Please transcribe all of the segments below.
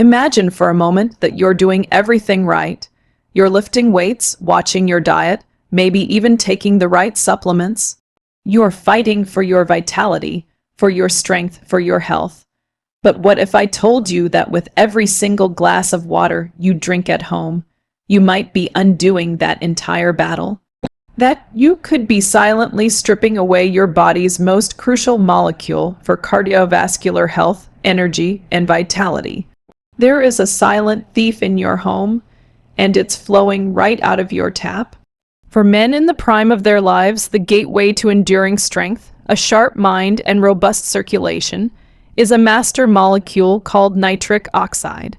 Imagine for a moment that you're doing everything right. You're lifting weights, watching your diet, maybe even taking the right supplements. You're fighting for your vitality, for your strength, for your health. But what if I told you that with every single glass of water you drink at home, you might be undoing that entire battle? That you could be silently stripping away your body's most crucial molecule for cardiovascular health, energy, and vitality. There is a silent thief in your home, and it's flowing right out of your tap. For men in the prime of their lives, the gateway to enduring strength, a sharp mind, and robust circulation is a master molecule called nitric oxide.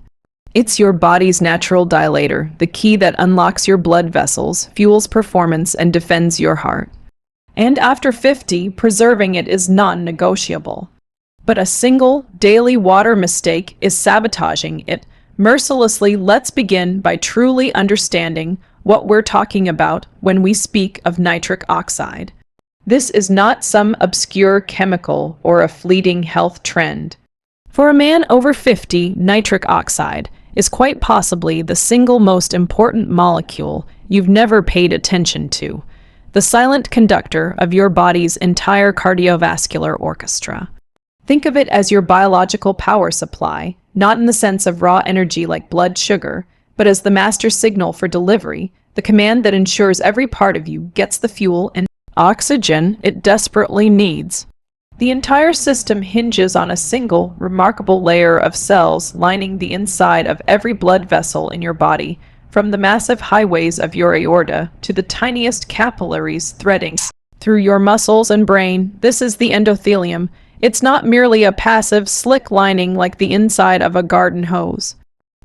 It's your body's natural dilator, the key that unlocks your blood vessels, fuels performance, and defends your heart. And after 50, preserving it is non-negotiable. But a single, daily water mistake is sabotaging it mercilessly. Let's begin by truly understanding what we're talking about when we speak of nitric oxide. This is not some obscure chemical or a fleeting health trend. For a man over 50, nitric oxide is quite possibly the single most important molecule you've never paid attention to, the silent conductor of your body's entire cardiovascular orchestra. Think of it as your biological power supply, not in the sense of raw energy like blood sugar, but as the master signal for delivery, the command that ensures every part of you gets the fuel and oxygen it desperately needs. The entire system hinges on a single, remarkable layer of cells lining the inside of every blood vessel in your body, from the massive highways of your aorta to the tiniest capillaries threading through your muscles and brain. This is the endothelium. It's not merely a passive, slick lining like the inside of a garden hose.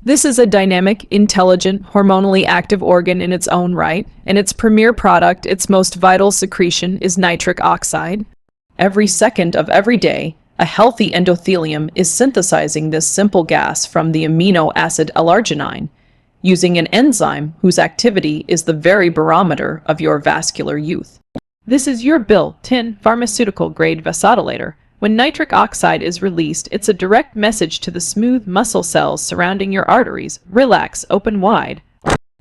This is a dynamic, intelligent, hormonally active organ in its own right, and its premier product, its most vital secretion, is nitric oxide. Every second of every day, a healthy endothelium is synthesizing this simple gas from the amino acid L-arginine, using an enzyme whose activity is the very barometer of your vascular youth. This is your built-in pharmaceutical-grade vasodilator. When nitric oxide is released, it's a direct message to the smooth muscle cells surrounding your arteries. Relax, open wide.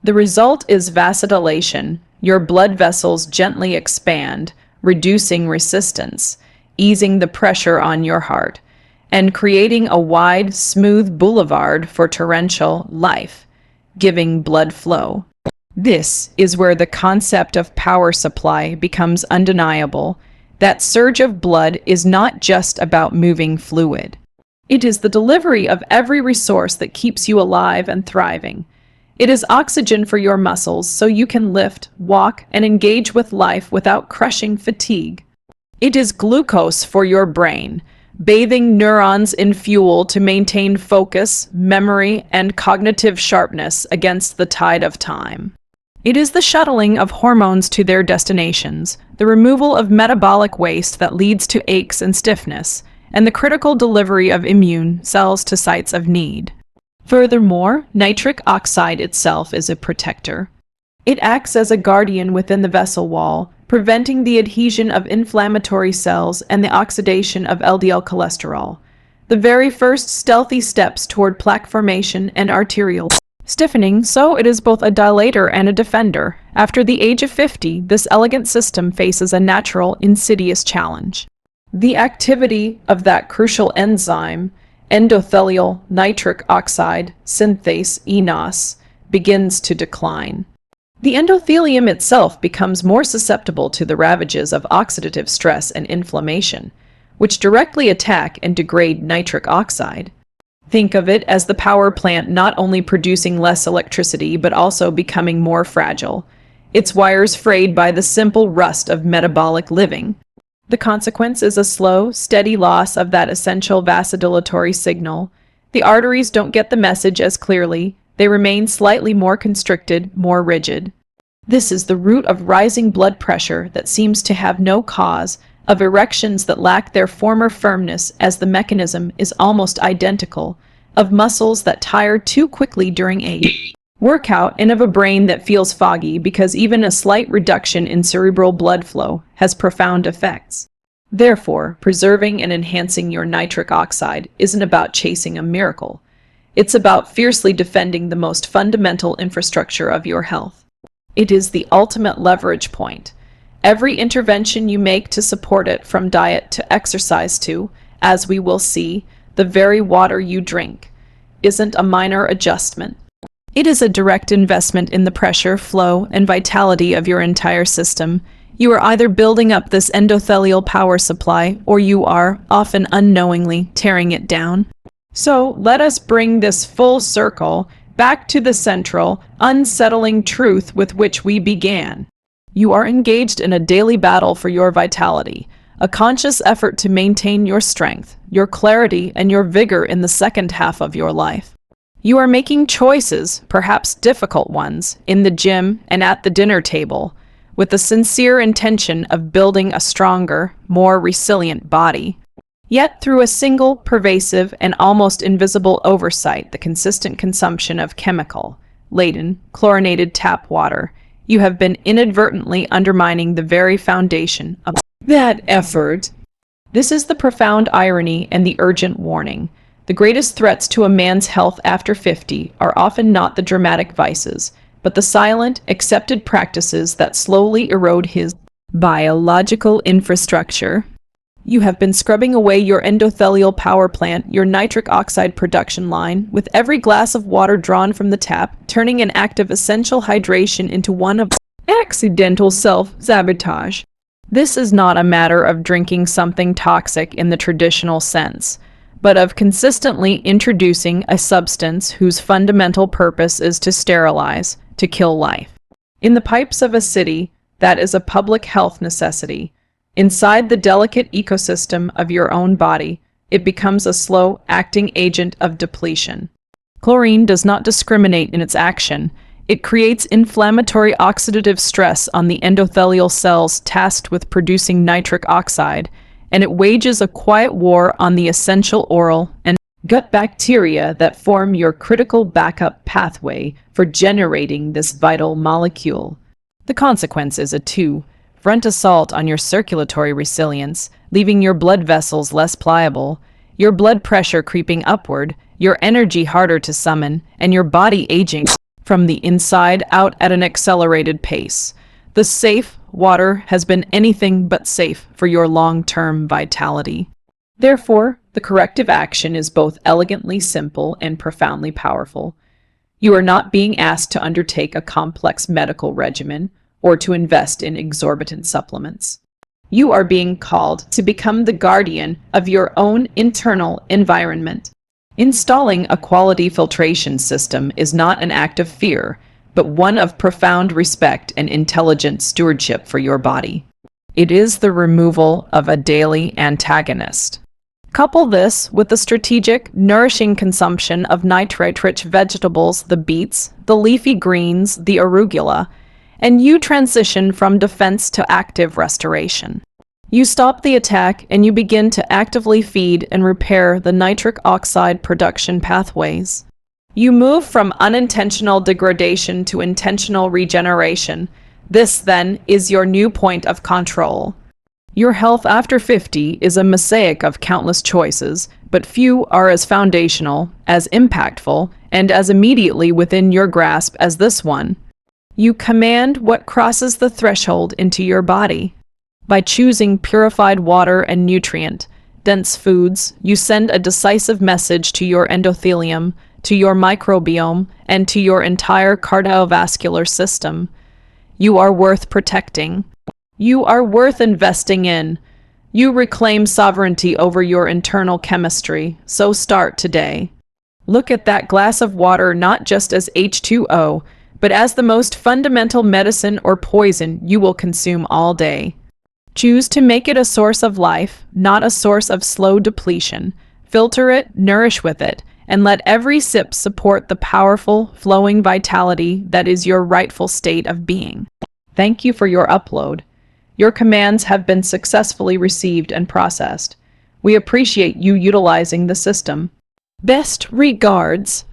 The result is vasodilation. Your blood vessels gently expand, reducing resistance, easing the pressure on your heart, and creating a wide, smooth boulevard for torrential life, giving blood flow. This is where the concept of power supply becomes undeniable. That surge of blood is not just about moving fluid. It is the delivery of every resource that keeps you alive and thriving. It is oxygen for your muscles so you can lift, walk, and engage with life without crushing fatigue. It is glucose for your brain, bathing neurons in fuel to maintain focus, memory, and cognitive sharpness against the tide of time. It is the shuttling of hormones to their destinations, the removal of metabolic waste that leads to aches and stiffness, and the critical delivery of immune cells to sites of need. Furthermore, nitric oxide itself is a protector. It acts as a guardian within the vessel wall, preventing the adhesion of inflammatory cells and the oxidation of LDL cholesterol, the very first stealthy steps toward plaque formation and arterial stiffening. So it is both a dilator and a defender. After the age of 50, this elegant system faces a natural, insidious challenge. The activity of that crucial enzyme, endothelial nitric oxide synthase (ENOS), begins to decline. The endothelium itself becomes more susceptible to the ravages of oxidative stress and inflammation, which directly attack and degrade nitric oxide. Think of it as the power plant not only producing less electricity but also becoming more fragile, its wires frayed by the simple rust of metabolic living. The consequence is a slow, steady loss of that essential vasodilatory signal. The arteries don't get the message as clearly. They remain slightly more constricted, more rigid. This is the root of rising blood pressure that seems to have no cause, of erections that lack their former firmness as the mechanism is almost identical, of muscles that tire too quickly during age, workout, and of a brain that feels foggy because even a slight reduction in cerebral blood flow has profound effects. Therefore, preserving and enhancing your nitric oxide isn't about chasing a miracle. It's about fiercely defending the most fundamental infrastructure of your health. It is the ultimate leverage point. Every intervention you make to support it, from diet to exercise to, as we will see, the very water you drink, isn't a minor adjustment. It is a direct investment in the pressure, flow, and vitality of your entire system. You are either building up this endothelial power supply, or you are, often unknowingly, tearing it down. So let us bring this full circle back to the central, unsettling truth with which we began. You are engaged in a daily battle for your vitality, a conscious effort to maintain your strength, your clarity, and your vigor in the second half of your life. You are making choices, perhaps difficult ones, in the gym and at the dinner table, with the sincere intention of building a stronger, more resilient body. Yet through a single, pervasive, and almost invisible oversight, the consistent consumption of chemical-laden, chlorinated tap water, you have been inadvertently undermining the very foundation of that effort. This is the profound irony and the urgent warning. The greatest threats to a man's health after 50 are often not the dramatic vices, but the silent, accepted practices that slowly erode his biological infrastructure. You have been scrubbing away your endothelial power plant, your nitric oxide production line, with every glass of water drawn from the tap, turning an act of essential hydration into one of accidental self-sabotage. This is not a matter of drinking something toxic in the traditional sense, but of consistently introducing a substance whose fundamental purpose is to sterilize, to kill life. In the pipes of a city, that is a public health necessity. Inside the delicate ecosystem of your own body, it becomes a slow-acting agent of depletion. Chlorine does not discriminate in its action. It creates inflammatory oxidative stress on the endothelial cells tasked with producing nitric oxide, and it wages a quiet war on the essential oral and gut bacteria that form your critical backup pathway for generating this vital molecule. The consequence is a two-front assault on your circulatory resilience, leaving your blood vessels less pliable, your blood pressure creeping upward, your energy harder to summon, and your body aging from the inside out at an accelerated pace. The safe water has been anything but safe for your long-term vitality. Therefore, the corrective action is both elegantly simple and profoundly powerful. You are not being asked to undertake a complex medical regimen or to invest in exorbitant supplements. You are being called to become the guardian of your own internal environment. Installing a quality filtration system is not an act of fear, but one of profound respect and intelligent stewardship for your body. It is the removal of a daily antagonist. Couple this with the strategic, nourishing consumption of nitrate-rich vegetables, the beets, the leafy greens, the arugula, and you transition from defense to active restoration. You stop the attack and you begin to actively feed and repair the nitric oxide production pathways. You move from unintentional degradation to intentional regeneration. This, then, is your new point of control. Your health after 50 is a mosaic of countless choices, but few are as foundational, as impactful, and as immediately within your grasp as this one. You command what crosses the threshold into your body. By choosing purified water and nutrient-dense foods, you send a decisive message to your endothelium, to your microbiome, and to your entire cardiovascular system. You are worth protecting. You are worth investing in. You reclaim sovereignty over your internal chemistry, so start today. Look at that glass of water not just as H2O, but as the most fundamental medicine or poison you will consume all day. Choose to make it a source of life, not a source of slow depletion. Filter it, nourish with it, and let every sip support the powerful, flowing vitality that is your rightful state of being. Thank you for your upload. Your commands have been successfully received and processed. We appreciate you utilizing the system. Best regards.